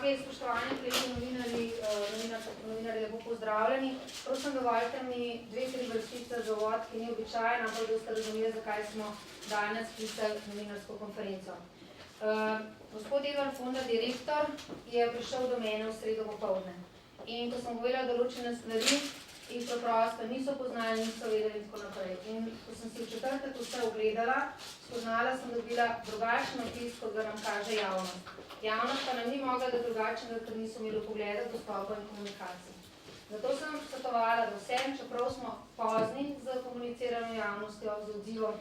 Ok, spoštovani kolegi novinarji, lepo pozdravljeni. Prosim, dovolite mi 2-3 vrstice za uvod, ki ni običajen, ampak da ste razumeli, zakaj smo danes sklicali novinarsko konferenco. Gospod Edvard Fonda, direktor, je prišel do mene v sredo popoldne. In ko sem povedala določene stvari, jih preprosto niso poznali, niso vedeli in tako naprej. In ko sem si v četrtek vse ogledala, spoznala sem dobila drugačen vtis, kot ga nam kaže javnost. Javnost pa nam ni mogla da drugačnega, ker niso imeli pogleda, dostopa in komunikacij. Zato sem svetovala, da vsem, čeprav smo pozni z komuniciranjem javnostjo, z odzivom,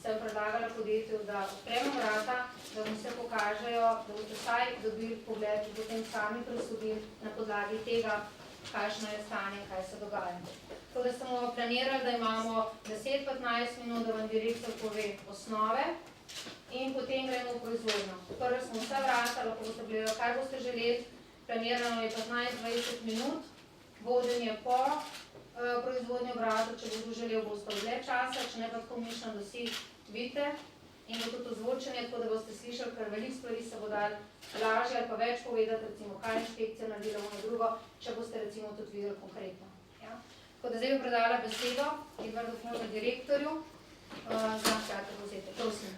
sem predlagala podjetju, da odpremo vrata, da vam se pokažejo, da boste vsaj dobili pogled in potem sami presodili na podlagi tega, kakšno je stanje, kaj se dogaja. Tako da smo planirali, da imamo 10-15 minut, da vam direktor pove osnove in potem gremo v proizvodnjo. Prvi smo vse vrata, lahko boste gledali, kaj boste želeli. Planirano je 15-20 minut, vodenje po proizvodnjo vrata, če bodo želeli, boste dlje časa, če ne pa tako mišljeno, da vsi vidite. In bo tudi ozvočenje, tako da boste slišali, ker veliko stvari se bo dali lažje ali pa več povedati, recimo, kaj inšpekcija naredila na drugo, če boste recimo tudi videli konkretno. Ja? Tako da zdaj bi predala besedo Edvardu Fonda, direktorju, za kratek povzetek. Prosim.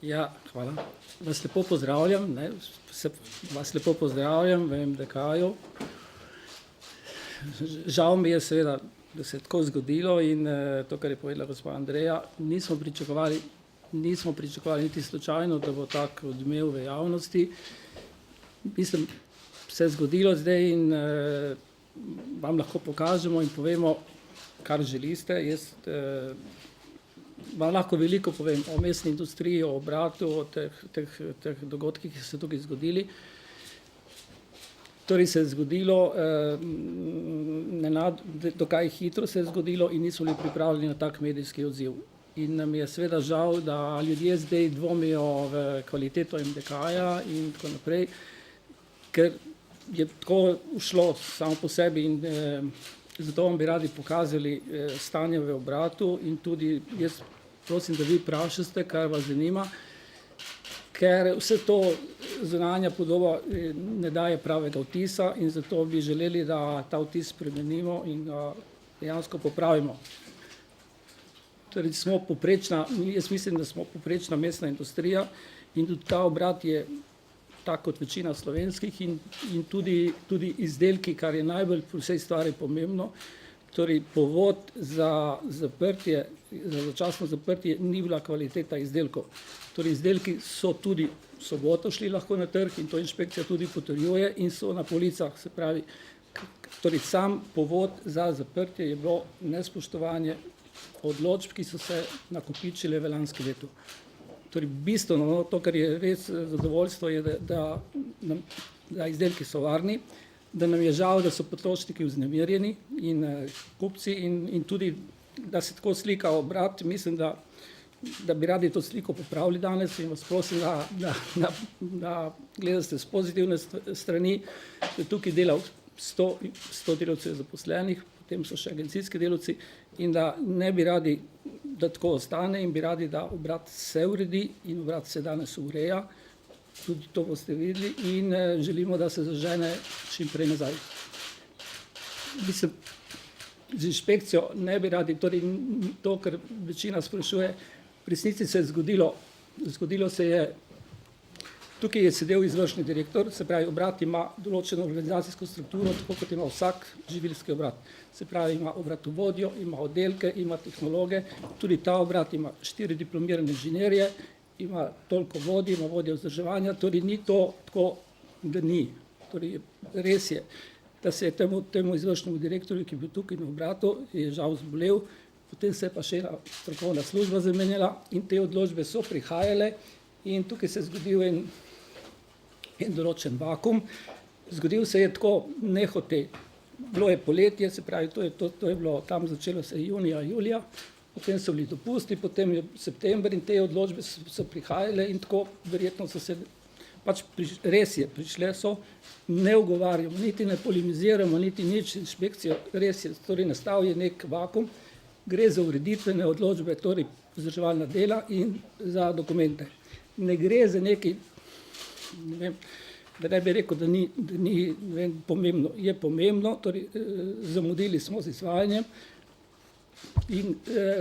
Ja, hvala. Vas lepo pozdravljam, vas lepo pozdravljam v MDK-ju. Žal mi je seveda, da se je tako zgodilo in to, kar je povedala gospa Andreja, nismo pričakovali niti slučajno, da bo tak odmev v javnosti. Mislim, se je zgodilo zdaj in vam lahko pokažemo in povemo, kar želite. Jaz vam lahko veliko povem o mesni industriji, o obratu, o teh dogodkih, ki so se tukaj zgodili. Torej se je zgodilo, dokaj hitro se je zgodilo in niso bili pripravljeni na tak medijski odziv. In nam je seveda žal, da ljudje zdaj dvomijo v kvaliteto MDK-ja in tako naprej, ker je tako ušlo samo po sebi in zato vam bi radi pokazali stanje v obratu in tudi jaz prosim, da vi vprašate, kar vas zanima, ker vse to zunanja podoba ne daje pravega vtisa in zato bi želeli, da ta vtis spremenimo in ga dejansko popravimo. Torej smo poprečna, jaz mislim, da smo poprečna mesna industrija in tudi ta obrat je tak kot večina slovenskih in tudi izdelki, kar je najbolj pri vsej stvari pomembno, torej povod za zaprtje, za začasno zaprtje ni bila kvaliteta izdelkov. Torej izdelki so tudi v soboto šli lahko na trg in to inšpekcija tudi potrjuje in so na policah, se pravi, torej sam povod za zaprtje je bilo nespoštovanje odločb, ki so se nakopičile v lanskem letu. Torej bistveno, to, kar je res zadovoljstvo, je, da izdelki so varni, da nam je žal, da so potrošniki vznemirjeni in kupci in tudi, da se tako slika obrat, mislim, da bi radi to sliko popravili danes in vas prosim, da gledate s pozitivne strani, da tukaj dela 100 delavcev zaposlenih, potem so še agencijski delavci in da ne bi radi, da tako ostane in bi radi, da obrat se uredi in obrat se danes ureja, tudi to boste videli in želimo, da se zažene čim prej nazaj. Mislim, z inšpekcijo ne bi radi, torej to, kar večina sprašuje, v resnici se je zgodilo se je, tukaj je sedel izvršni direktor, se pravi, obrat ima določeno organizacijsko strukturo, tako kot ima vsak živilski obrat. Se pravi, ima obratovodjo, ima oddelke, ima tehnologe, tudi ta obrat ima 4 diplomirane inženirje, ima toliko vodij, ima vodje vzdrževanja, torej ni to tako, da ni. Torej, res je, da se je temu izvršnemu direktorju, ki je bil tukaj na obratu, je žal zbolel, potem se je pa še ena strokovna služba zamenjala in te odločbe so prihajale in tukaj se je zgodil en določen vakum. Zgodil se je tako nehote, bilo je poletje, se pravi, to je bilo, tam začelo se junija, julija, potem so bili dopusti, potem je september in te odločbe so prihajale in tako verjetno so se, pač res je, prišle so, ne ugovarjamo, niti ne polemiziramo, niti nič inšpekcijo, res je, torej nastal je nek vakum, gre za ureditvene odločbe, torej vzdrževalna dela in za dokumente. Ne gre za neki, ne vem, da ne bi rekel, da ni ne vem, pomembno. Je pomembno, torej zamudili smo z izvajanjem in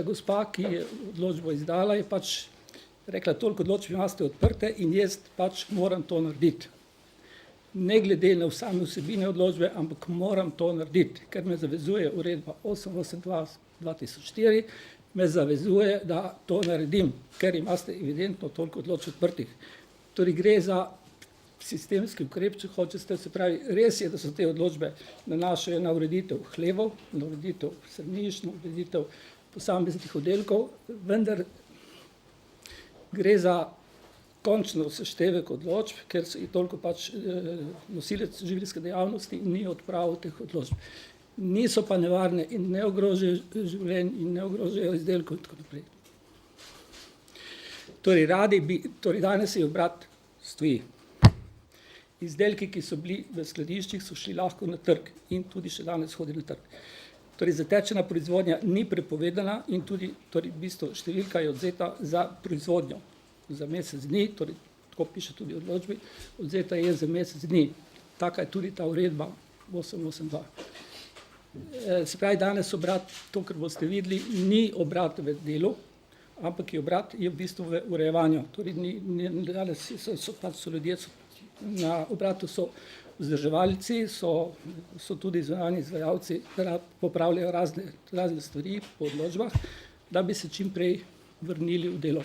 gospa, ki je odločbo izdala, je pač rekla, toliko odločb imate odprte in jaz pač moram to narediti. Ne glede na same vsebine odločbe, ampak moram to narediti, ker me zavezuje uredba 882/2004, me zavezuje, da to naredim, ker imate evidentno toliko odločb odprtih. Torej gre za sistemski ukrep, če hočete, se pravi, res je, da so te odločbe nanašajo na ureditev hlevov, na ureditev stranišč, na ureditev posameznih oddelkov, vendar gre za končno seštevek odločb, ker se je toliko pač nosilec živilske dejavnosti in ni odpravil teh odločb. Niso pa nevarne in ne ogrožajo življenj in ne ogrožajo izdelkov in tako naprej. Torej danes je obrat stoji. Izdelki, ki so bili v skladiščih, so šli lahko na trg in tudi še danes hodi na trg. Torej zatečena proizvodnja ni prepovedana in tudi torej v bistvu številka je odzeta za proizvodnjo. Za mesec dni, torej tako piše tudi v odločbi, odzeta je za mesec dni. Taka je tudi ta uredba 882. Se pravi, danes obrat, to, kar boste videli, ni obrat v delu, ampak je obrat je v bistvu v urejevanju. Torej danes so ljudje, na obratu so vzdrževalci, so tudi zunanji izvajalci, da popravljajo razne stvari po odločbah, da bi se čim prej vrnili v delo.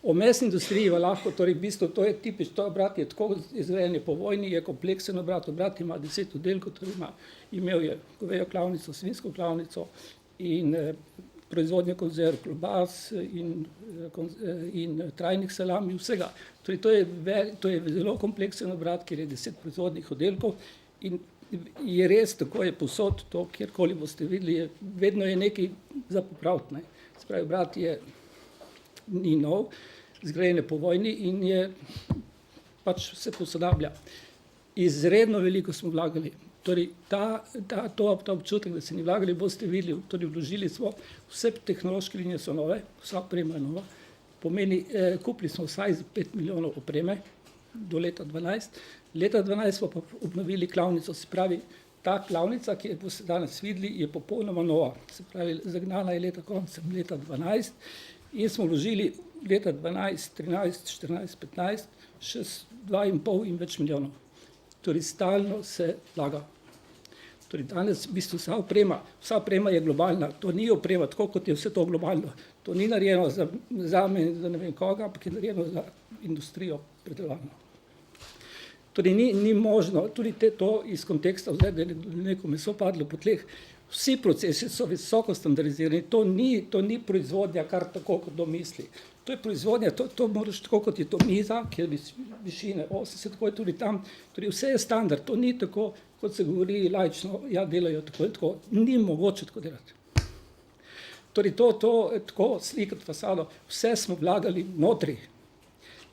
O mesni industriji lahko, torej v bistvu to je tipično, to obrat je tako izgrajen po vojni, je kompleksen obrat ima 10 oddelkov, torej imel je govejo klavnico, svinjsko klavnico in proizvodnjo konzerv, klobas in trajnih salam in vsega. Torej to je zelo kompleksen obrat, kjer je 10 proizvodnih oddelkov in je res, tako je posod, to kjerkoli boste videli, vedno je nekaj za popraviti. Se pravi, obrat ni nov, zgrajen po vojni in je pač se posodablja. Izredno veliko smo vlagali. Torej, ta občutek, da se ni vlagali, boste videli, torej vložili smo, vse tehnološke linije so nove, vsa oprema je nova, pomeni, kupili smo vsaj za 5 milijonov opreme do leta 2012, leta 2012 smo pa obnovili klavnico, se pravi, ta klavnica, ki jo boste danes videli, je popolnoma nova, se pravi, zagnana je koncem leta 2012 in smo vložili leta 2012, 13, 14, 15, še 2,5 in več milijonov. Torej, stalno se vlaga. Torej, danes v bistvu vsa oprema je globalna, to ni oprema, tako kot je vse to globalno. To ni narejeno za me, za ne vem koga, ampak je narejeno za industrijo predelovalno. Torej, ni možno, tudi to iz konteksta, da je neko meso padlo po tleh, vsi procesi so visoko standardizirani, to ni proizvodnja kar tako, kot domisli. To je proizvodnja, to moraš tako, kot je to miza, ki je višine 80, tako je tudi tam, torej vse je standard, to ni tako, kot se govori laično, ja, delajo tako in tako, ni mogoče tako delati. Torej to tako slikati fasado, vse smo vlagali notri.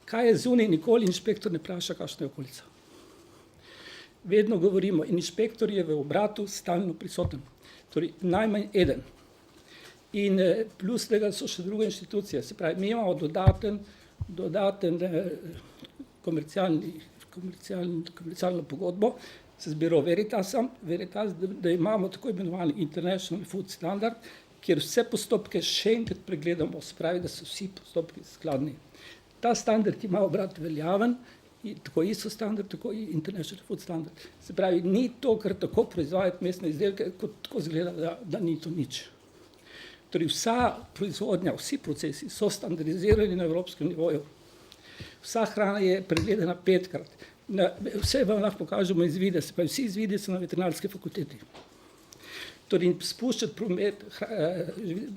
Kaj je zunaj, nikoli inšpektor ne vpraša, kakšna je okolica. Vedno govorimo, in inšpektor je v obratu stalno prisoten. Torej, najmanj eden. In plus tega so še druge inštitucije. Se pravi, mi imamo dodaten komercialno pogodbo z biro Veritas, da imamo tako imenovani International Food Standard, kjer vse postopke še enkrat pregledamo, se pravi, da so vsi postopki skladni. Ta standard ima obrat veljaven, tako ISO standard, tako International Food Standard. Se pravi, ni to, kar tako proizvajati mesne izdelke, kot tako zgleda, da ni to nič. Torej, vsa proizvodnja, vsi procesi so standardizirani na evropskem nivoju. Vsa hrana je pregledana 5-krat. Vse vam lahko pokažemo izvide, se pravi, vsi izvidi so na veterinarski fakulteti. Torej, spuščati promet,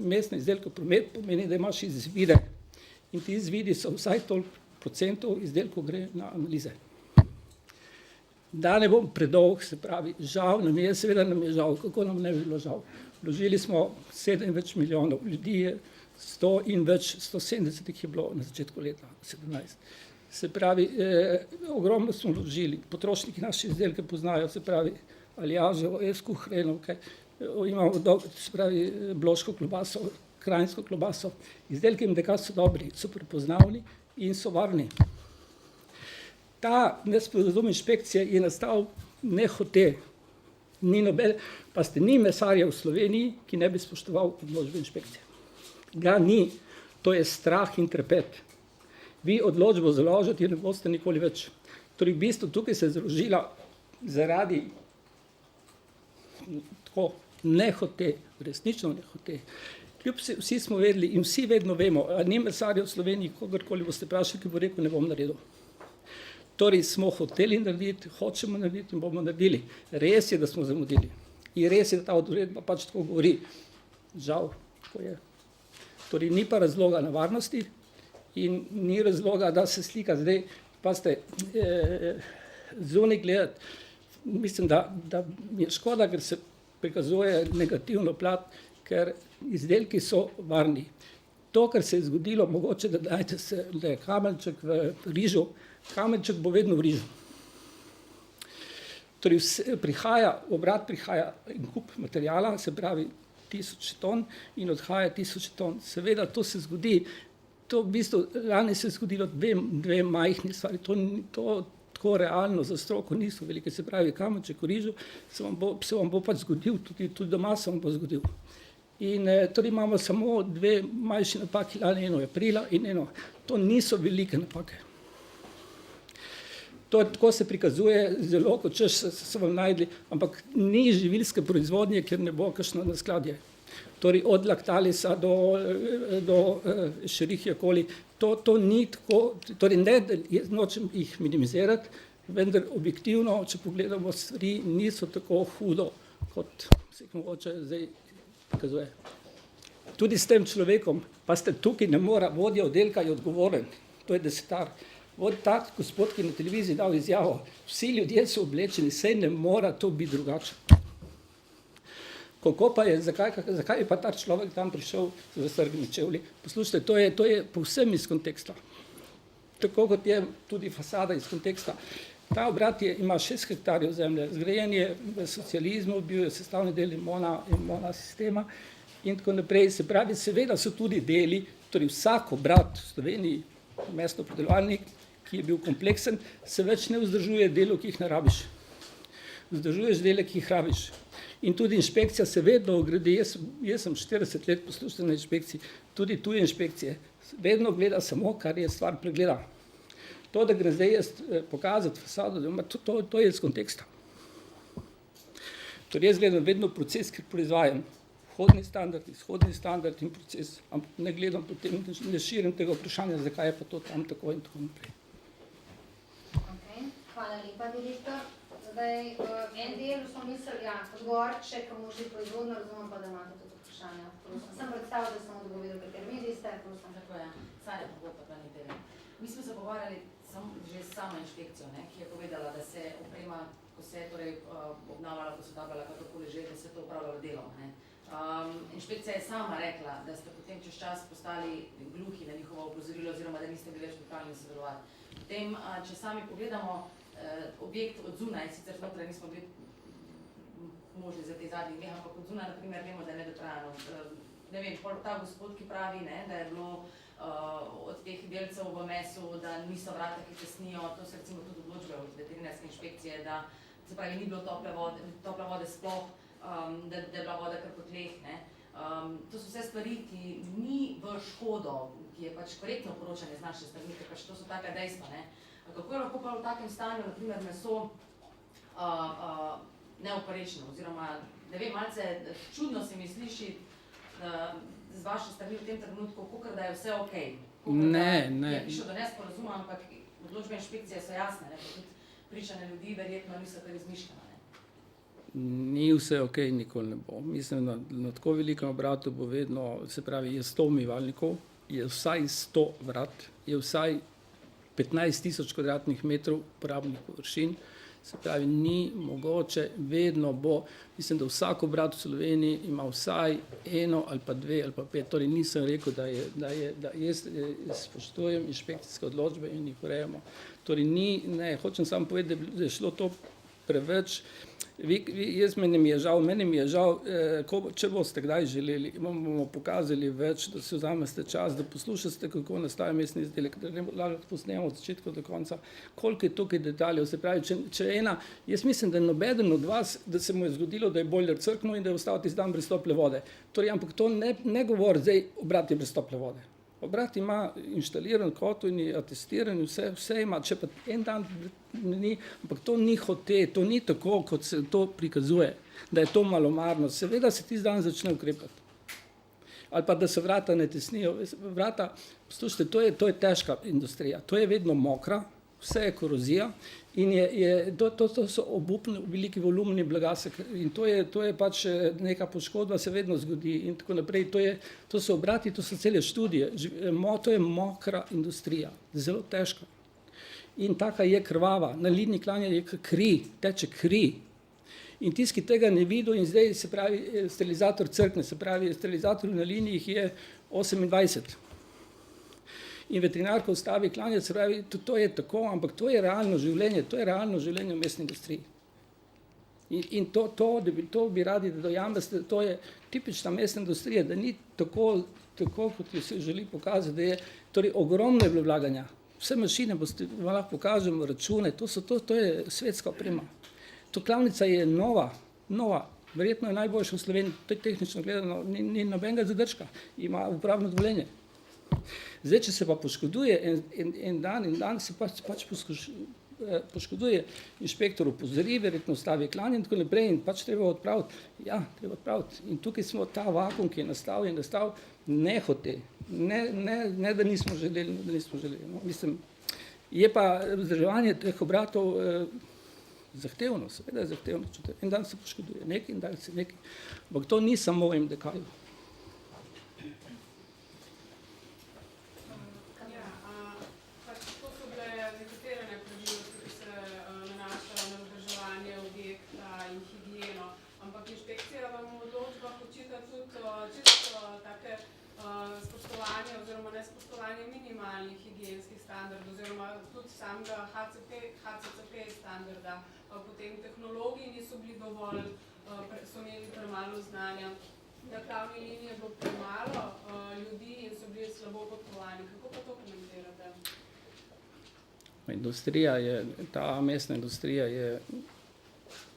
mesne izdelke v promet pomeni, da imaš izvide. In ti izvidi so vsaj toliko procentov izdelkov gre na analize. Da ne bom predolg, se pravi, žal nam je, seveda nam je žal, kako nam ne bi bilo žal. Vložili smo 7 več milijonov, ljudi je 100 in več, 170 jih je bilo na začetku leta 2017. Se pravi, ogromno smo vložili, potrošniki naše izdelke poznajo, se pravi, Aljaževo, Esku, Hrenovke, imamo, se pravi, bloško klobaso, krajinsko klobaso, izdelki MDK so dobri, so prepoznavni in so varni. Ta nesporazum inšpekcije je nastal nehote. Pa ste ni mesarja v Sloveniji, ki ne bi spoštoval odločbe inšpekcije. Ga ni. To je strah in trepet. Vi odločbo založite in ne boste nikoli več. Torej, v bistvu tukaj se je založila zaradi tako nehote, resnično nehote. Kljub vsi smo vedeli in vsi vedno vemo, a ni mesarja v Sloveniji, kogarkoli boste vprašali, ki bo rekel, ne bom naredil. Torej smo hoteli narediti, hočemo narediti in bomo naredili. Res je, da smo zamudili. In res je, da ta odredba pač tako govori. Žal, tako je. Torej ni pa razloga na varnosti in ni razloga, da se slika zdaj, pa ste zunaj gledati, mislim, da je škoda, ker se prikazuje negativno plat, ker izdelki so varni. To, kar se je zgodilo, mogoče, da dajte se, da je kamenček v rižu, kamenček bo vedno v rižu. Torej obrat prihaja in kup materijala, se pravi 1000 ton in odhaja 1000 ton. Seveda to se zgodi, to v bistvu lani se je zgodilo dve majhni stvari, to tako realno za stroko niso velike, se pravi kamenček v rižu, se vam bo pač zgodil, tudi doma se vam bo zgodil. In torej imamo samo dve manjši napaki, lani eno aprila in eno, to niso velike napake. To tako se prikazuje zelo, kot če se vam najdli, ampak ni živilske proizvodnje, ker ne bo kakšno neskladje. Torej od laktalisa do šerihja koli, to ni tako, torej ne, nočem jih minimizirati, vendar objektivno, če pogledamo stvari, niso tako hudo, kot se jih mogoče zdaj prikazuje. Tudi s tem človekom, pa ste tukaj, ne mora, vodja oddelka je odgovoren, to je desetar. Tak gospod, ki je na televiziji dal izjavo, vsi ljudje so oblečeni, saj ne mora to biti drugače. Kako pa je, zakaj je pa ta človek tam prišel z raztrganimi čevlji? Poslušajte, to je povsem iz konteksta. Tako kot je tudi fasada iz konteksta. Ta obrat ima 6 hektarjev zemlje, zgrajen je v socializmu, bil je sestavni del imona sistema in tako naprej. Se pravi, seveda so tudi deli, torej vsak obrat v Sloveniji, mestno predelovalnik, ki je bil kompleksen, se več ne vzdržuje delov, ki jih ne rabiš. Vzdržuješ dele, ki jih rabiš. In tudi inšpekcija se vedno ogradi, jaz sem 40 let poslušal na inšpekciji, tudi tuje inšpekcije, vedno gleda samo, kar je stvar pregleda. To, da gre zdaj jaz pokazati fasado, to je iz konteksta. Torej jaz gledam vedno proces, ker proizvajam. Vhodni standard, izhodni standard in proces, ampak ne gledam potem, ne širim tega vprašanja, zakaj je pa to tam tako in tako naprej. Hvala lepa, direktor. Zdaj, en del smo mislili, odgovorče, ko možni proizvodno, razumem pa, da imate tudi vprašanja. Sem predstavil, da sem odgovoril, kateri mediji ste, prosim. Tako je, Sanja Pogodba, Plani TV. Mi smo se pogovarjali že s samo inšpekcijo, ki je povedala, da se oprema, ko se je obnavljala, posodabljala, kakorkoli že, da se to upravljalo delom. Inšpekcija je sama rekla, da ste potem čez čas postali gluhi na njihovo opozorilo oziroma da niste bili več pripravljeni sodelovati. Potem, če sami pogledamo objekt od zunaj, sicer znotraj nismo bili možni za te zadnjih dneh, ampak od zunaj, naprimer, vemo, da je nedotrajano. Ne vem, ta gospod, ki pravi, da je bilo od teh delcev v mesu, da niso vrata, ki tesnijo, to se recimo tudi odločbe od veterinarske inšpekcije, da se pravi, ni bilo tople vode sploh, da je bila voda kar po tleh. To so vse stvari, ki ni v škodo, ki je pač korektno poročanje z naše strani, ker pač to so taka dejstva. Kako je lahko pa v takem stanju, naprimer, meso neoporečno, oziroma, ne vem, malce čudno se mi sliši z vaše strani v tem trenutku, kakor da je vse okej. Ne. Je prišlo do nesporazuma, ampak odločbe inšpekcije so jasne, pa tudi pričane ljudi verjetno niso kar izmišljene. Ni vse okej, nikoli ne bo. Mislim, na tako velikem obratu bo vedno, se pravi, je 100 umivalnikov, je vsaj 100 vrat, je vsaj 15.000 kvadratnih metrov uporabnih površin, se pravi, ni mogoče, vedno bo, mislim, da vsak obrat v Sloveniji ima vsaj eno ali pa dve ali pa pet, torej nisem rekel, da jaz spoštujem inšpekcijske odločbe in jih urejamo. Torej hočem samo povedati, da je šlo to preveč, Meni mi je žal, če boste kdaj želeli, vam bomo pokazali več, da si vzamete čas, da poslušate, kako nastaja mestni izdelek, da lahko posnemo od začetka do konca, koliko je tukaj detaljev. Se pravi, jaz mislim, da nobeden od vas, da se mu je zgodilo, da je bojler crknil in da je ostal tisti dan brez tople vode. Torej, ampak to ne govori zdaj, obrat je brez tople vode. Obrat ima inštaliran kotel in je atestiran, vse ima, če pa en dan ni, ampak to ni hote, to ni tako, kot se to prikazuje, da je to malomarno. Seveda se tisti dan začne ukrepati. Ali pa, da se vrata ne tesnijo. Vrata, poslušajte, to je težka industrija, to je vedno mokra, vse je korozija in to so obupni veliki volumni blaga in to je pač neka poškodba, se vedno zgodi in tako naprej. To so obrati, to so cele študije. To je mokra industrija, zelo težka. In taka je krvava, na liniji klanja je kri, teče kri. In tisti, ki tega ne vidijo in zdaj se pravi sterilizator crkne, se pravi sterilizator na linijih je 28. In veterinar, ko ustavi klanje, se pravi, to je tako, ampak to je realno življenje v mestni industriji. In to bi radi, da dojamete, to je tipična mestna industrija, da ni tako, kot se želi pokazati, da je, torej ogromno je bilo vlaganja. Vse mašine, vam lahko pokažemo, račune, to je svetska oprema. To klavnica je nova, verjetno je najboljša v Sloveniji, to je tehnično gledano, ni nobenega zadržka, ima uporabno dovoljenje. Zdaj, če se pa poškoduje en dan se pač poškoduje, inšpektor opozori, verjetno stavi klanje in tako naprej in pač treba odpraviti. Ja, treba odpraviti. In tukaj smo ta vakuum, ki je nastal nehote. Ne, da nismo želeli. No. Mislim, je pa vzdrževanje teh obratov zahtevno, seveda je zahtevno. En dan se poškoduje nekaj, en dan se nekaj. Ampak to ni samo v MDK-ju. Nespoštovanje minimalnih higienskih standardov oziroma tudi samega HCCP standarda, potem tehnologiji niso bili dovolj, so imeli premalo znanja. Na klavni liniji je bilo premalo ljudi in so bili slabo podkovani. Kako pa to komentirate? Ta mestna industrija je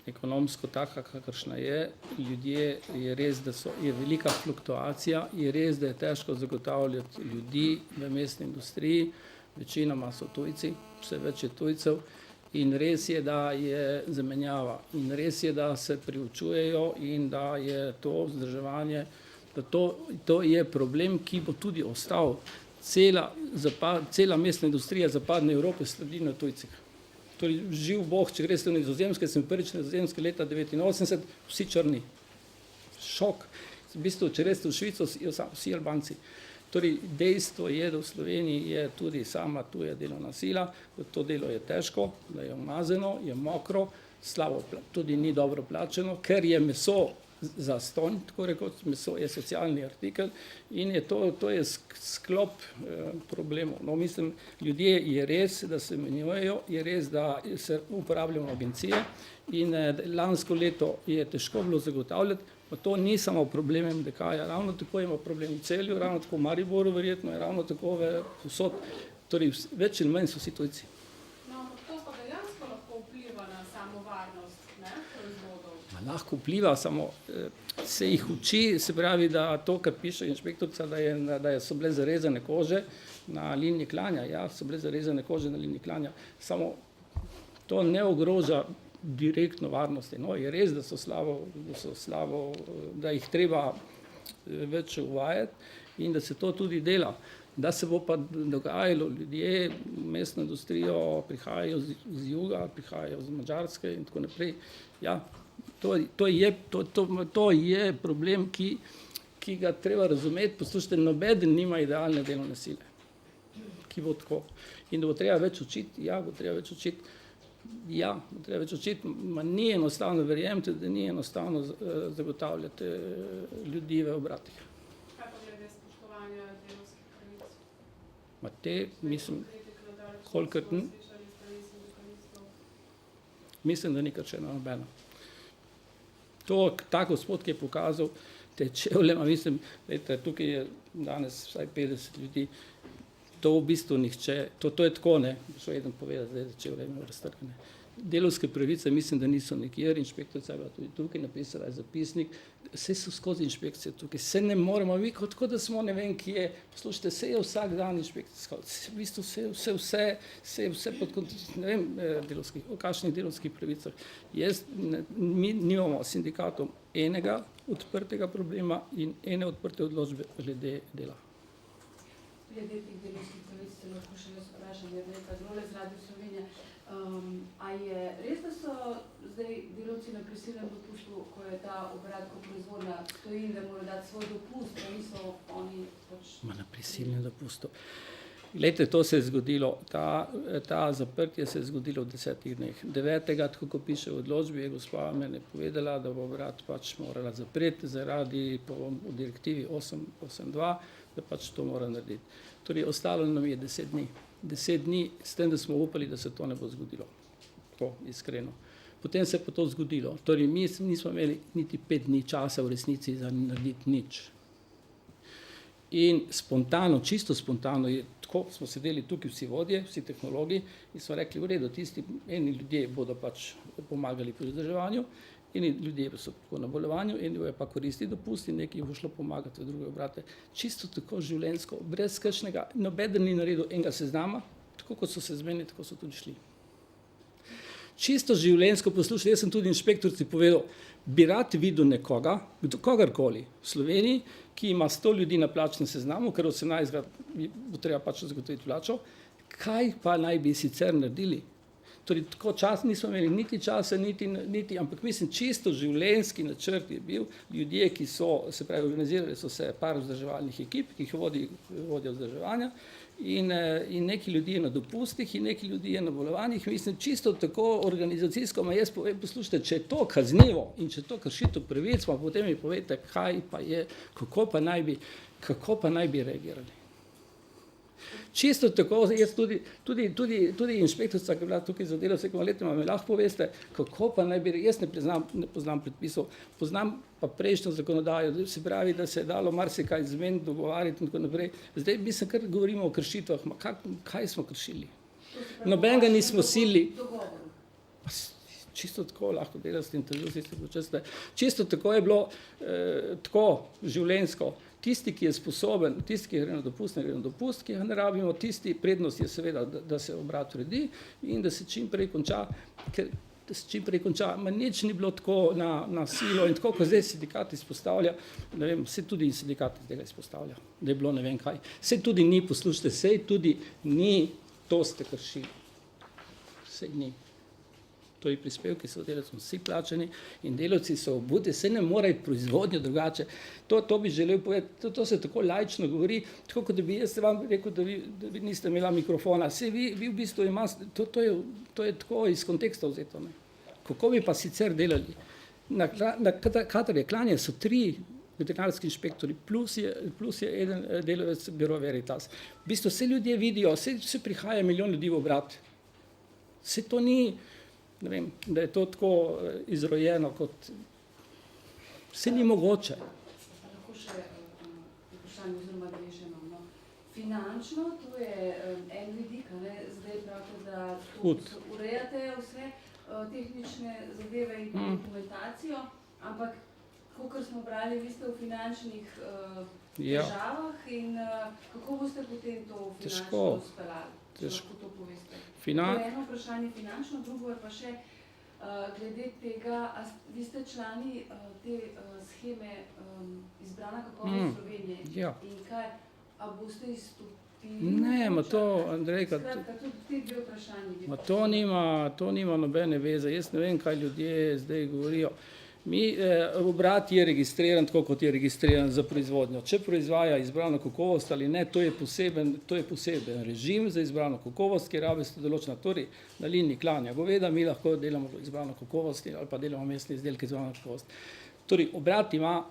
ekonomsko taka, kakršna je. Ljudje, je res, da je velika fluktuacija, je res, da je težko zagotavljati ljudi v mestni industriji, večinoma so tujci, vse več je tujcev in res je, da je zamenjava in res je, da se priučujejo in da je to vzdrževanje, da to je problem, ki bo tudi ostal. Cela mestna industrija zapadne Evrope sledi na tujcih. Torej, živ Bog, če greste v Nizozemske, sem prvič na Nizozemske leta 1989, vsi črni. Šok. V bistvu, če greste v Švico, vsi Albanci. Torej, dejstvo je, da v Sloveniji je tudi sama tuja delovna sila, da to delo je težko, da je umazano, je mokro, slabo, tudi ni dobro plačeno, ker je meso zastonj, tako rekoč, meso je socialni artikel in to je sklop problemov. No, mislim, ljudje je res, da se menjujejo, je res, da se uporabljamo agencije in lansko leto je težko bilo zagotavljati, pa to ni samo problem MDK-ja, ravno tako ima problem v Celju, ravno tako v Mariboru verjetno, je ravno tako vsod, torej več in manj so vsi tujci. Lahko vpliva, samo se jih uči, se pravi, da to, kar piše inšpektorica, da so bile zarezane kože na liniji klanja, ja, so bile zarezane kože na liniji klanja, samo to ne ogroža direktno varnosti. No, je res, da so slabo, da jih treba več uvajati in da se to tudi dela. Da se bo pa dogajalo, ljudje v mestno industrijo prihajajo z juga, prihajajo z Madžarske in tako naprej, ja, to je problem, ki ga treba razumeti. Poslušajte, nobeden nima idealne delovne sile, ki bo tako. In da bo treba več učiti, ma ni enostavno, verjemite, da ni enostavno zagotavljati ljudi v obratih. Kaj pa glede spoštovanja delavskih pravic? Ma te, mislim, kolikrat, mislim, da ni kršena nobena. ta gospod, ki je pokazal te čevlje, mislim, lejte, tukaj je danes vsaj 50 ljudi, to v bistvu nihče, to je tako, ne, šel eden povedati, da je čevlje imel raztrgane. Delovske pravice mislim, da niso nikjer, inšpektorica je bila tudi tukaj, napisala je zapisnik, vse so skozi inšpekcije tukaj, se ne moremo, mi kot da smo ne vem kje, poslušajte, se je vsak dan inšpekcijska, v bistvu se je vse pod kontrolom, ne vem, o kakšnih delovskih pravicah. Mi nimamo sindikatom enega odprtega problema in ene odprte odločbe glede dela. Glede teh delovskih pravic se lahko še jaz vprašam, je nekaj Grole z Radio Slovenija. A je res, da so zdaj delavci na prisilnem dopustu, ko je ta obrat, ko proizvodnja stoji in da morajo dati svoj dopust, da niso oni pač... Na prisilnem dopustu. Glejte, to se je zgodilo, ta zaprtje se je zgodilo v 10 dneh. 9. tako kot piše v odločbi, je gospa mene povedala, da bo obrat pač morala zapreti zaradi po direktivi 882, da pač to mora narediti. Torej, ostalo nam je 10 dni. 10 dni, s tem, da smo upali, da se to ne bo zgodilo. To, iskreno. Potem se je pa to zgodilo. Torej, mi nismo imeli niti 5 dni časa v resnici za narediti nič. In spontano, čisto spontano, tako smo sedeli tukaj vsi vodje, vsi tehnologi in smo rekli, v redu, tisti eni ljudje bodo pač pomagali pri vzdrževanju, eni ljudje so tako na bolovanju, eni bojo pa koristi dopust in nekaj bo šlo pomagati v druge obrate. Čisto tako življenjsko, brez kakšnega, nobeden ni naredil enega seznama, tako kot so se zmenili, tako so tudi šli. Čisto življenjsko, poslušajte, jaz sem tudi inšpektorici povedal, bi rad videl nekoga, kogarkoli v Sloveniji, ki ima 100 ljudi na plačnem seznamu, ker 18 bo treba pač zagotoviti plačo, kaj pa naj bi sicer naredili? Torej, tako čas nismo imeli niti časa, niti, ampak mislim, čisto življenjski načrt je bil, ljudje, ki so, se pravi, organizirali so se par vzdrževalnih ekip, ki jih vodijo vzdrževanja in neki ljudi je na dopustih in neki ljudi je na bolovanjih, mislim, čisto tako organizacijsko, ma jaz povem, poslušajte, če je to kaznivo in če je to kršitev pravic, pa potem mi povejte, kaj pa je, kako pa naj bi reagirali. Čisto tako, jaz tudi inšpektorica, ki je bila tukaj za delo vsega leta, me lahko poveste, kako pa naj bi, jaz ne poznam predpisov, poznam pa prejšnjo zakonodajo, se pravi, da se je dalo marsikaj zmeniti, dogovarjati in tako naprej. Zdaj mislim, kar govorimo o kršitvah, kaj smo kršili? Nobenega nismo silili. Čisto tako lahko delate intervju, čisto tako je bilo, tako življenjsko. Tisti, ki je sposoben, tisti, ki gre na dopust, ne gre na dopust, ki ga ne rabimo, tisti prednost je seveda, da se obrat uredi in da se čim prej konča, ma nič ni bilo tako na silo in tako, ko zdaj sindikat izpostavlja, ne vem, se tudi sindikat tega izpostavlja, da je bilo ne vem kaj. Se tudi ni, poslušajte, se tudi ni, to ste kršili. Se ni. To je prispevki, so delavci vsi plačani in delavci so obudi, se ne morejo proizvodnjo drugače. To bi želel povedati, to se tako laično govori, tako kot da bi jaz vam rekel, da vi niste imela mikrofona. Se vi v bistvu imate, to je tako iz konteksta vzeto. Ne? Kako bi pa sicer delali? Na kateri klanje so 3 veterinarski inšpektori, plus je eden delavec Bureau Veritas. V bistvu vse ljudje vidijo, vse prihaja milijon ljudi v obrat. Se to ni, ne vem, da je to tako izrojeno, kot vse ni mogoče. Lahko še vprašanje oziroma rešeno. No. Finančno, to je en vidik, zdaj pravite, da urejate vse tehnične zadeve in dokumentacijo, ampak kakor smo brali, vi ste v finančnih težavah in kako boste potem to finančno uspelali? Lahko to poveste. To je eno vprašanje finančno, drugo je pa še glede tega, vi ste člani te sheme izbrana kakovost Slovenije. Ja. In kaj, a boste izstopili? Ne, ma to, Andrej, skratka, tudi te dve vprašanje. Ma to nima nobene veze, jaz ne vem, kaj ljudje zdaj govorijo. Obrat je registriran tako, kot je registriran za proizvodnjo. Če proizvaja izbrano kakovost ali ne, to je poseben režim za izbrano kakovost, ki rabi se določena, torej na liniji klanja goveda, mi lahko delamo izbrano kakovost ali pa delamo mesne izdelke izbrano kakovost. Torej, obrat ima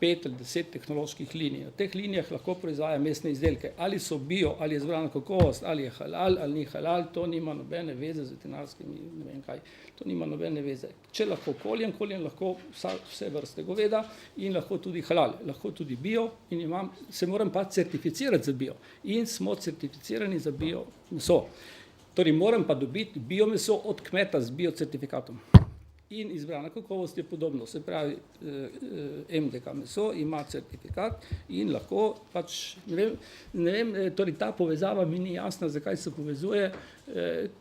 5 ali 10 tehnoloških linij. Na teh linijah lahko proizvaja mesne izdelke. Ali so bio, ali je izbrana kakovost, ali je halal, ali ni halal, to nima nobene veze z veterinarskimi, ne vem kaj. To nima nobene veze. Če lahko koljem lahko vse vrste goveda in lahko tudi halal, lahko tudi bio in se moram pa certificirati za bio. In smo certificirani za bio meso. Torej moram pa dobiti bio meso od kmeta z biocertifikatom. In izbrana kakovost je podobno, se pravi MDK meso ima certifikat in lahko pač, ne vem, torej ta povezava mi ni jasna, zakaj se povezuje,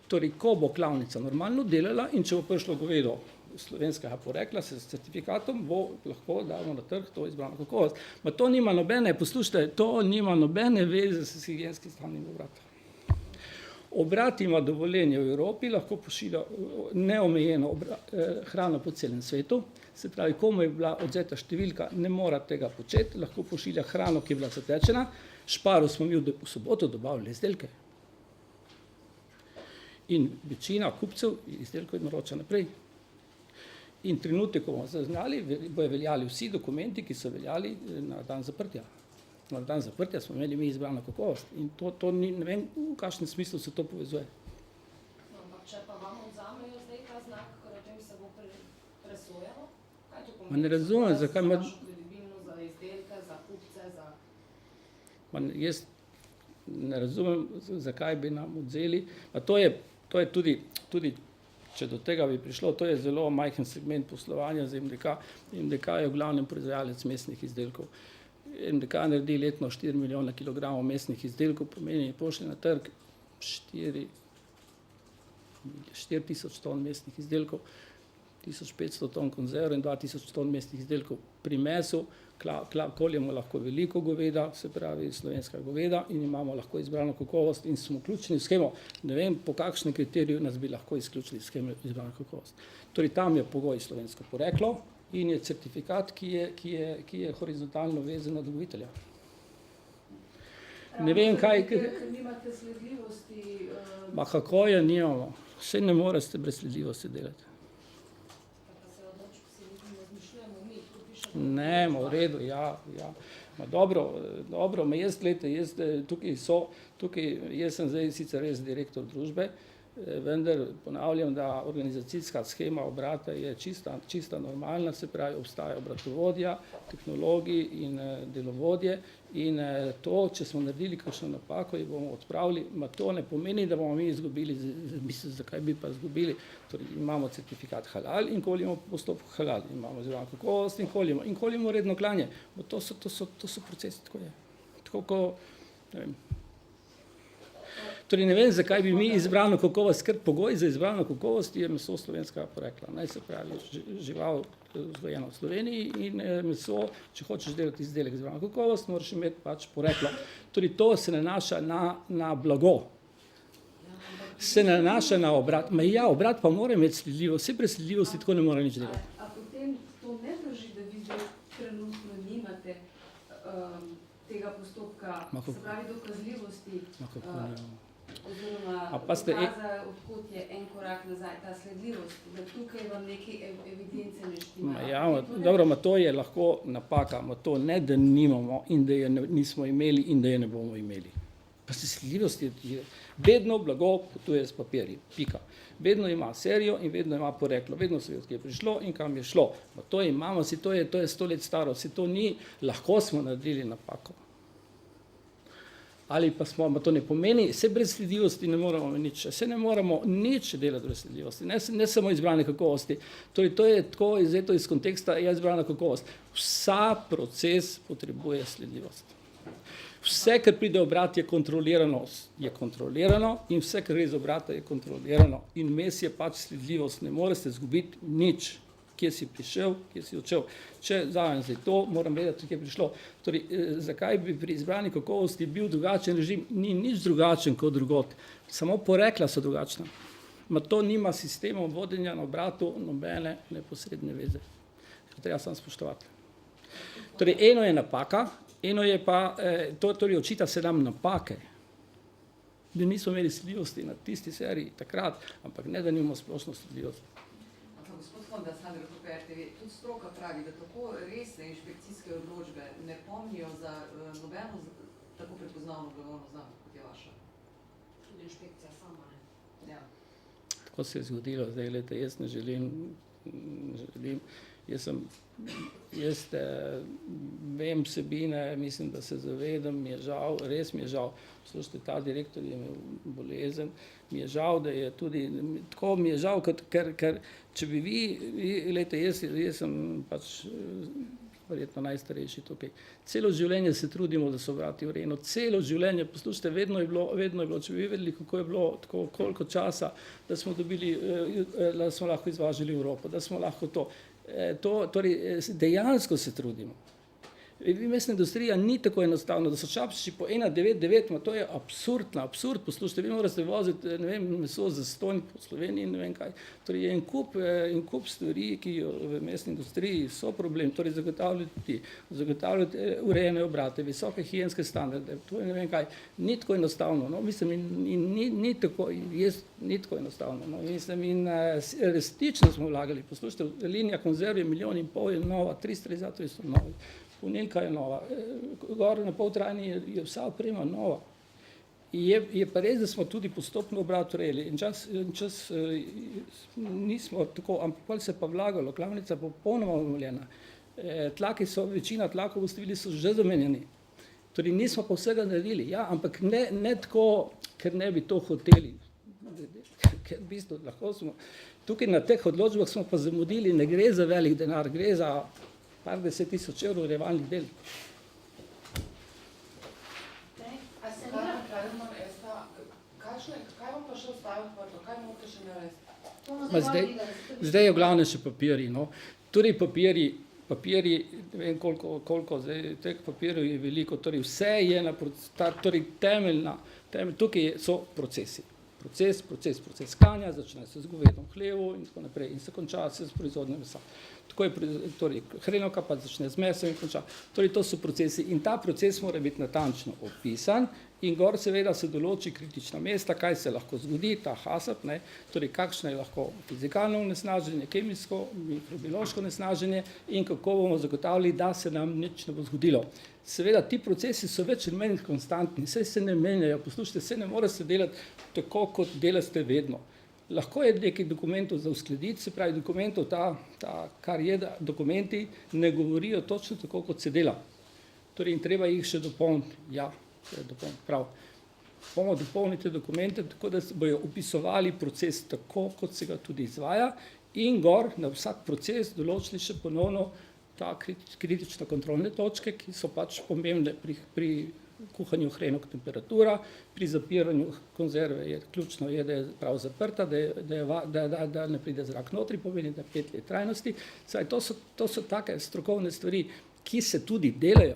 torej ko bo klavnica normalno delala in če bo prišlo govedo slovenskega porekla s certifikatom, bo lahko damo na trg to izbrano kakovost. Ma to nima nobene, poslušajte, to nima nobene veze s higijenskim stanjem obrata. Obrat ima dovoljenje v Evropi, lahko pošilja neomejeno hrano po celem svetu, se pravi, komu je bila odzeta številka, ne mora tega početi, lahko pošilja hrano, ki je bila zatečena. Šparu smo mi v soboto dobavili izdelke. In večina kupcev izdelkov naroča naprej. In trenutek, ko bomo zaznali, bojo veljali vsi dokumenti, ki so veljali na dan zaprtja. Na dan zaprtja smo imeli mi izbrano kakovost in to ni, ne vem, v kakšnem smislu se to povezuje. No, ampak če pa vam vzamejo zdaj ta znak, ker o tem se bo presojalo, kaj to pomeni? Ma ne razumem, zakaj za vašo kredibilnost, za izdelke, za kupce, za... Jaz ne razumem, zakaj bi nam odzeli. Pa to je tudi, če do tega bi prišlo, to je zelo majhen segment poslovanja z MDK. MDK je v glavnem proizvajalec mesnih izdelkov. MDK naredi letno 4 milijona kilogramov mesnih izdelkov, pomeni pošlje na trg 4000 ton mesnih izdelkov, 1500 ton konzerv in 2000 ton mesnih izdelkov pri mesu. Koljemo lahko veliko goveda, se pravi slovenska goveda in imamo lahko izbrano kakovost in smo vključeni v shemo. Ne vem, po kakšnem kriteriju nas bi lahko izključili s shemo izbrano kakovost. Torej tam je pogoj slovensko poreklo in je certifikat, ki je horizontalno vezan na dobavitelja. Ne vem, kaj... Ker nimate sledljivosti... Ma kako je nimamo? Vse ne morete brez sledljivosti delati. Ne, v redu, ja. Ma dobro, ma jaz, gledajte, jaz sem zdaj sicer res direktor družbe, vendar ponavljam, da organizacijska shema obrata je čista normalna, se pravi, obstaja obratovodja, tehnologi in delovodje in to, če smo naredili kakšno napako, jo bomo odpravili, ma to ne pomeni, da bomo mi izgubili, mislim, zakaj bi pa izgubili, torej imamo certifikat halal in koljemo po postopku halal, imamo izbrano kakovost in koljemo redno klanje, to so procesi, tako je. Tako ko, ne vem. Torej ne vem, zakaj bi mi izbrano kakovost, ker pogoj za izbrano kakovost je meso slovenskega porekla. Naj se pravi, žival vzgojeno v Sloveniji in meso, če hočeš delati izdelek izbrano kakovost, moraš imeti pač poreklo. Torej to se nanaša na blago. Se nanaša na obrat. Ma ja, obrat pa mora imeti sledljivost, vse brez sledljivosti tako ne mora nič delati. A potem to ne drži, da vi zdaj trenutno nimate tega postopka, se pravi dokazljivosti, oziroma dokaza, odkot je en korak nazaj, ta sledljivost, da tukaj vam neki evidence ne štima. Ja, dobro, to je lahko napaka, to ne, da nimamo in da je nismo imeli in da je ne bomo imeli. Pa se sledljivost je vedno blago potuje s papirji, pika. Vedno ima serijo in vedno ima poreklo, vedno se ve, od kje je prišlo in kam je šlo. To imamo, to je 100 let staro, to ni, lahko smo naredili napako. Ali pa smo, to ne pomeni, vse brez sledljivosti ne moramo nič, vse ne moramo nič delati brez sledljivosti, ne samo izbrane kakovosti. Torej, to je tako izvzeto iz konteksta, je izbrana kakovost. Vsa proces potrebuje sledljivost. Vse, kar pride obrat, je kontrolirano in vse, kar gre z obrata, je kontrolirano. In mes je pač sledljivost, ne morete izgubiti nič, kje si prišel, kje si odšel. Če zavem zdaj to, moram vedeti, kje je prišlo. Torej, zakaj bi pri izbrani kakovosti bil drugačen režim? Ni nič drugačen kot drugot, samo porekla so drugačna. Ma to nima sistemov vodenja na obratu nobene neposredne veze. Treba samo spoštovati. Torej, eno je napaka, eno je pa, torej očita se nam napake, da nismo imeli sledljivosti na tisti seriji takrat, ampak ne, da nimamo splošno sledljivosti. Gospod sekonda, Sandra, po RTV. Tudi stroka pravi, da tako resne inšpekcijske odločbe ne pomnijo za nobeno tako prepoznavno blagovno znamko, kot je vaša. Tudi inšpekcija sama, ne. Ja. Tako se je zgodilo, zdaj, glede, jaz ne želim, jaz vem vsebine, mislim, da se zavedam, mi je žal, res mi je žal, poslušajte, ta direktor je imel bolezen, mi je žal, da je tudi, tako mi je žal, ker če bi vi, glejte, jaz sem pač verjetno najstarejši tukaj. Celo življenje se trudimo, da so vrati v redu. Celo življenje, poslušajte, vedno je bilo, če bi vi vedeli, kako je bilo, tako koliko časa, da smo dobili, da smo lahko izvažali v Evropo, da smo lahko torej dejansko se trudimo. Mestna industrija ni tako enostavno, da so čapčiči po 1,99, to je absurd, poslušajte, vi morate voziti, ne vem, meso za stonj po Sloveniji, ne vem kaj. Torej je en kup stvari, ki v mestni industriji so problem, torej zagotavljati urejene obrate, visoke higienske standarde, to je ne vem kaj, ni tako enostavno, no, mislim, ni tako enostavno, no, mislim, in resnično smo vlagali, poslušajte, linija konzerv je 1,5 milijona je nova, 3 sterilizatorji so novi. Punilka je nova, gor na poltrajni je vsa oprema nova. Je pa res, da smo tudi postopno obrat urejali in čas nismo tako, ampak se pa vlagalo, glavnica popolnoma obnovljena. Večina tlakov v Ostivili so že zamenjeni. Torej nismo pa vsega naredili, ja, ampak ne tako, ker ne bi to hoteli. Ker v bistvu lahko smo, tukaj na teh odločbah smo pa zamudili, ne gre za velik denar, gre za par 10.000 evrov revalnih del. Kaj vam pa še ostaje odprto? Kaj morate še narediti? Zdaj je v glavnem še papirji. No. Torej papirji, ne vem koliko zdaj, teh papirjev je veliko, torej vse je torej tukaj so procesi. Proces skanja, začne se z govedom hlevu in tako naprej in se konča se z proizvodnjo mesa. Tako je, torej, hrenovka pa začne z mesom in konča. Torej, to so procesi in ta proces mora biti natančno opisan in gor seveda se določi kritična mesta, kaj se lahko zgodi, ta HACCP, torej kakšno je lahko fizikalno onesnaženje, kemijsko, mikrobiološko onesnaženje in kako bomo zagotavljali, da se nam nič ne bo zgodilo. Seveda, ti procesi so več ali manj konstantni, saj se ne menjajo, poslušajte, se ne more se delati tako, kot delate vedno. Lahko je nekaj dokumentov za uskladiti, se pravi dokumentov, kar je, da dokumenti ne govorijo točno tako, kot se dela. Torej, in treba jih še dopolniti, ja, prav. Bomo dopolniti dokumente, tako da bojo opisovali proces tako, kot se ga tudi izvaja in gor na vsak proces določili še ponovno ta kritične kontrolne točke, ki so pač pomembne pri kuhanju hrenovk temperatura, pri zapiranju konzerve je ključno, da je prav zaprta, da ne pride zrak notri, pomeni, da 5 let trajnosti. Saj, to so take strokovne stvari, ki se tudi delajo.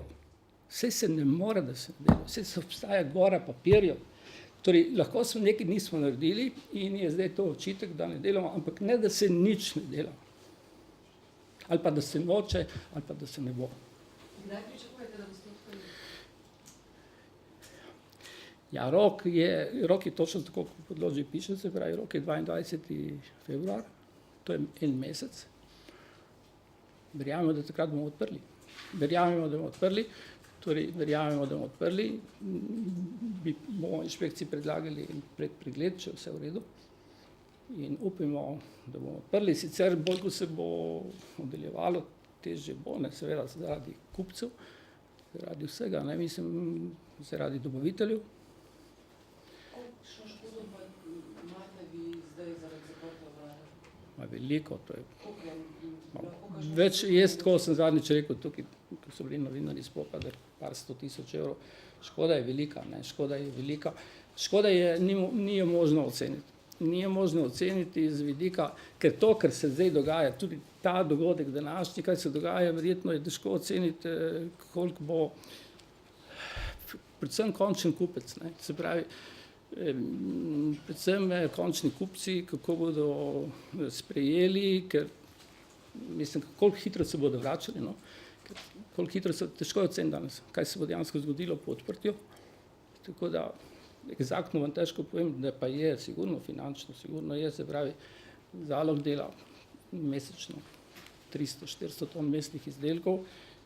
Vse se ne more, da se delajo. Vse se obstaja gora papirjev. Torej, lahko smo nekaj nismo naredili in je zdaj to očitek, da ne delamo, ampak ne, da se nič ne dela. Ali pa da se noče, ali pa da se ne bo. Kdaj pričakujete, da boste odprli? Ja, rok je točno tako, kot v podložbi piše, se pravi, rok je 22. februar, to je 1 mesec. Verjamemo, da takrat bomo odprli. Verjamemo, da bomo odprli, bomo inšpekciji predlagali predpregled, če vse v redu. In upimo, da bomo odprli, sicer bolj, ko se bo nadaljevalo, težje bo, seveda zaradi kupcev, zaradi vsega, mislim, zaradi dobaviteljev. Kakšno škodo pa imate vi zdaj zaradi zaprte obrate? Veliko, to je. Več, jaz tako sem zadnjič rekel, tukaj, ko so bili novinarji spopa, da par 100.000 evrov, škoda je velika, škoda je, ni jo možno oceniti. Ni jo možno oceniti z vidika, ker to, kar se zdaj dogaja, tudi ta dogodek današnji, kaj se dogaja, verjetno je težko oceniti, koliko bo predvsem končen kupec, se pravi, predvsem končni kupci, kako bodo sprejeli, ker mislim, koliko hitro se bodo vračali, koliko hitro se težko oceniti danes, kaj se bo dejansko zgodilo po odprtju, tako da egzaktno vam težko povem, da pa je sigurno finančno, sigurno je, se pravi, zalog dela mesečno 300-400 ton mesnih izdelkov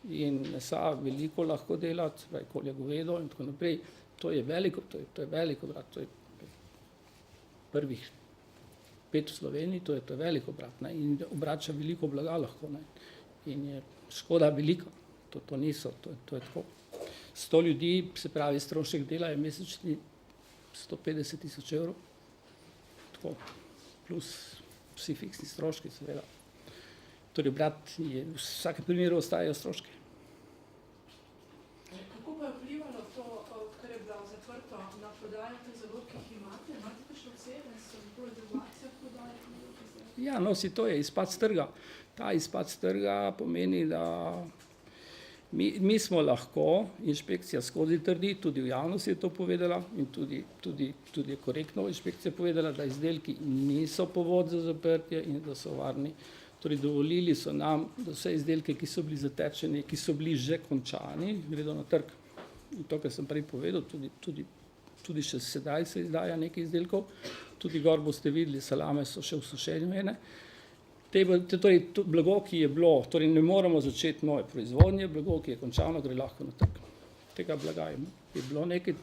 in mesa veliko lahko delati, kolje govedo in tako naprej. To je veliko, to je velik obrat, to je prvih 5 v Sloveniji, to je velik obrat, ne, in obrača veliko blaga lahko, ne, in je škoda velika, to niso, to je tako. 100 ljudi, se pravi, strošek dela je mesečni 150 000 evrov, tako, plus vsi fiksni stroški, seveda. Torej, obrat je, v vsakem primeru ostajajo stroški. Kako pa je vplivalo to, kar je bilo zaprto na prodajo teh zalog, ki jih imate? Imate kakšne ocene, so bolj devalvacija prodaje? Ja, no, to je izpad s trga. Ta izpad s trga pomeni, da mi smo lahko, inšpekcija skozi trdi, tudi v javnosti je to povedala in tudi je korektno inšpekcija povedala, da izdelki niso povod za zaprtje in da so varni. Torej, dovolili so nam, da vse izdelke, ki so bili zatečeni, ki so bili že končani, gredo na trg. In to, kar sem prej povedal, tudi še sedaj se izdaja nekaj izdelkov, tudi gor boste videli, salame so še v sušenju ene. Torej, blago, ki je bilo, torej ne moramo začeti nove proizvodnje, blago, ki je končano, gre lahko na trg. Tega blaga je bilo nekaj,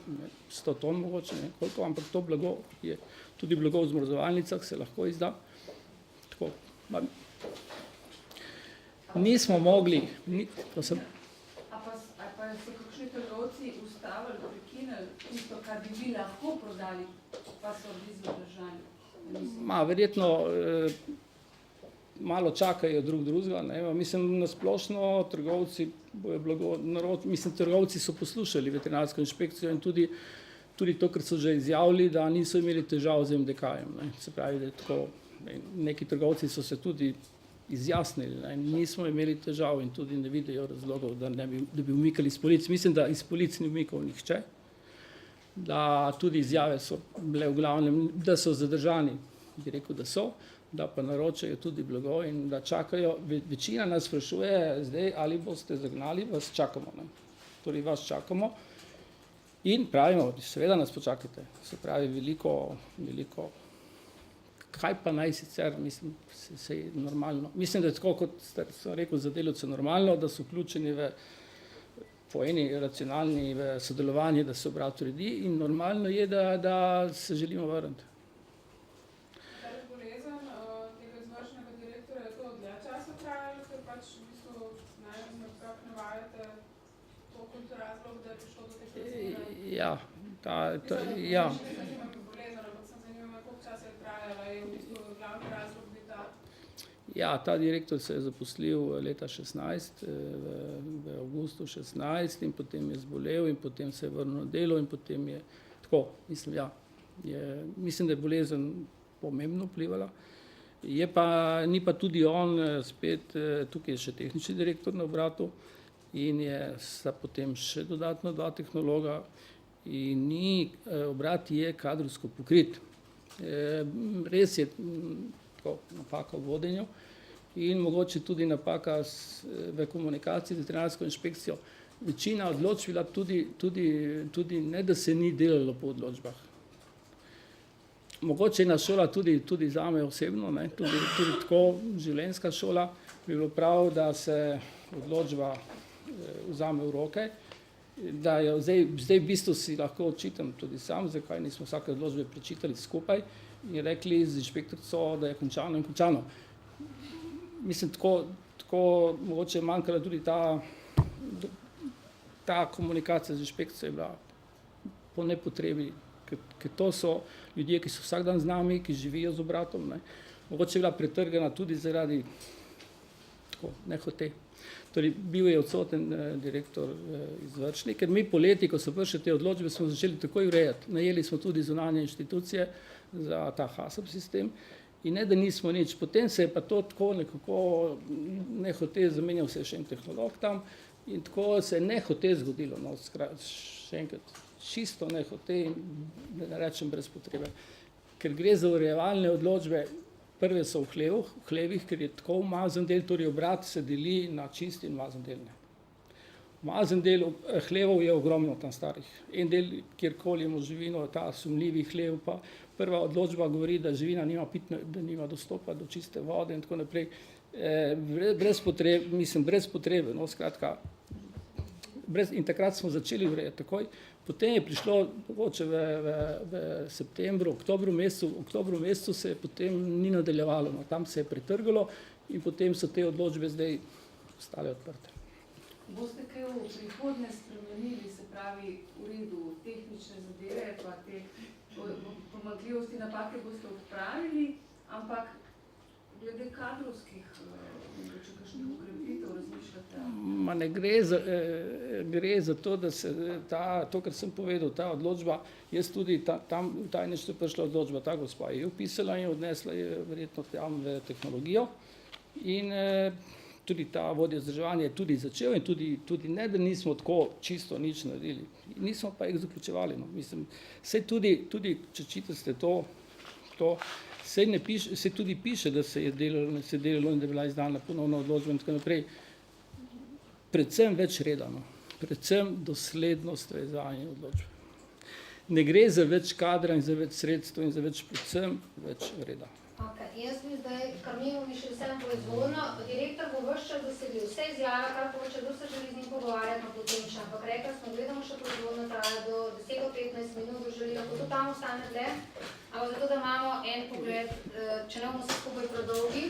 100 ton mogoče, ne koliko, ampak to blago je, tudi blago v zmrzovalnicah se lahko izda. Tako, nismo mogli, A pa so kakšni trgovci ustavili, prekinili tisto, kar bi vi lahko prodali, pa so bili zadržani? Verjetno malo čakajo drugega, ne, mislim, na splošno trgovci bojo blago mislim, trgovci so poslušali veterinarsko inšpekcijo in tudi to, kar so že izjavili, da niso imeli težav z MDK-jem, ne, se pravi, da je tako, neki trgovci so se tudi izjasnili, ne, nismo imeli težav in tudi ne vidijo razlogov, da bi umikali iz polic. Mislim, da iz polic ni umikal nihče, da tudi izjave so bile v glavnem, da so zadržani, bi rekel, da so, da pa naročajo tudi blago in da čakajo. Večina nas sprašuje zdaj, ali boste zagnali, vas čakamo. Ne. Torej, vas čakamo in pravimo, seveda nas počakajte. Se pravi, veliko, kaj pa naj sicer, mislim, se je normalno. Mislim, da je tako, kot sem rekel, za delavce normalno, da so vključeni po eni racionalni sodelovanje, da se obrat uredi in normalno je, da se želimo vrniti. Ja, ja. Ja, ta direktor se je zaposlil leta 2016, v avgustu 2016 in potem je zbolel in potem se je vrnil na delo in potem je tako, mislim, ja, mislim, da je bolezen pomembno vplivala. Ni pa tudi on spet, tukaj je še tehnični direktor na obratu in sta potem še dodatno 2 tehnologa in obrat je kadrovsko pokrit. Res je tako napaka v vodenju in mogoče tudi napaka v komunikaciji z veterinarsko inšpekcijo. Večina odločb bila tudi ne, da se ni delalo po odločbah. Mogoče ena šola tudi zame osebno, ne, tudi tako življenjska šola, bi bilo prav, da se odločba vzame v roke, da jo zdaj v bistvu si lahko očitam tudi sam, zakaj nismo vsake odločbe prečitali skupaj in rekli z inšpektorico, da je končano in končano. Mislim, tako mogoče manjkala tudi ta komunikacija z inšpekcijo je bila po nepotrebi, ker to so ljudje, ki so vsak dan z nami, ki živijo z obratom, ne. Mogoče je bila pretrgana tudi zaradi tako nehote. Torej, bil je odsoten direktor izvršni, ker mi poleti, ko so prišle te odločbe, smo začeli takoj urejati. Najeli smo tudi zunanje inštitucije za ta HACCP sistem in ne, da nismo nič. Potem se je pa to tako nekako nehote zamenjal se še en tehnolog tam in tako se je nehote zgodilo. No, še enkrat, čisto nehote in ne rečem brez potrebe. Ker gre za urejevalne odločbe, prve so v hlevih, ker je tako umazan del, torej obrat se deli na čist in umazan del. Mazen del hlevov je ogromno tam starih. En del, kjerkoli imamo živino, ta sumljivi hlev, pa prva odločba govori, da živina nima da nima dostopa do čiste vode in tako naprej. Brez potrebe, no, skratka. In takrat smo začeli urejati takoj. Potem je prišlo, mogoče v septembru, oktobru mesecu se je potem ni nadaljevalo, no, tam se je pretrgalo in potem so te odločbe zdaj ostale odprte. Boste kaj v prihodnje spremenili, se pravi v redu tehnične zadeve, pa te pomanjkljivosti, napake boste odpravili, ampak glede kadrovskih, če kakšnih ukrepitev razmišljate? Ma ne gre za to, da se to, kar sem povedal, ta odločba, jaz tudi tam v tajništvu prišla odločba, ta gospa je upisala in odnesla je verjetno tam v tehnologijo in tudi ta vodja vzdrževanja je tudi začel in tudi ne, da nismo tako čisto nič naredili. Nismo pa jih zaključevali. No. Mislim, saj tudi, če čitate to saj tudi piše, da se je delalo in da je bila izdana ponovna odločba in tako naprej. Predvsem več reda, no. Predvsem doslednost v izvajanju odločbe. Ne gre za več kadra in za več sredstev in za predvsem več reda. Jaz bi zdaj, kar mi imamo še vsem proizvodno, direktor bo vse čas dosegljiv, vse izjave, kar hoče, kdo se želi z njim pogovarjati, potem še, ampak rekla smo, gledamo še proizvodno, traja do 10-15 minut, želi lahko to tam ostane dlje, ampak zato, da imamo en pogled, če ne bomo se skupaj predolgi.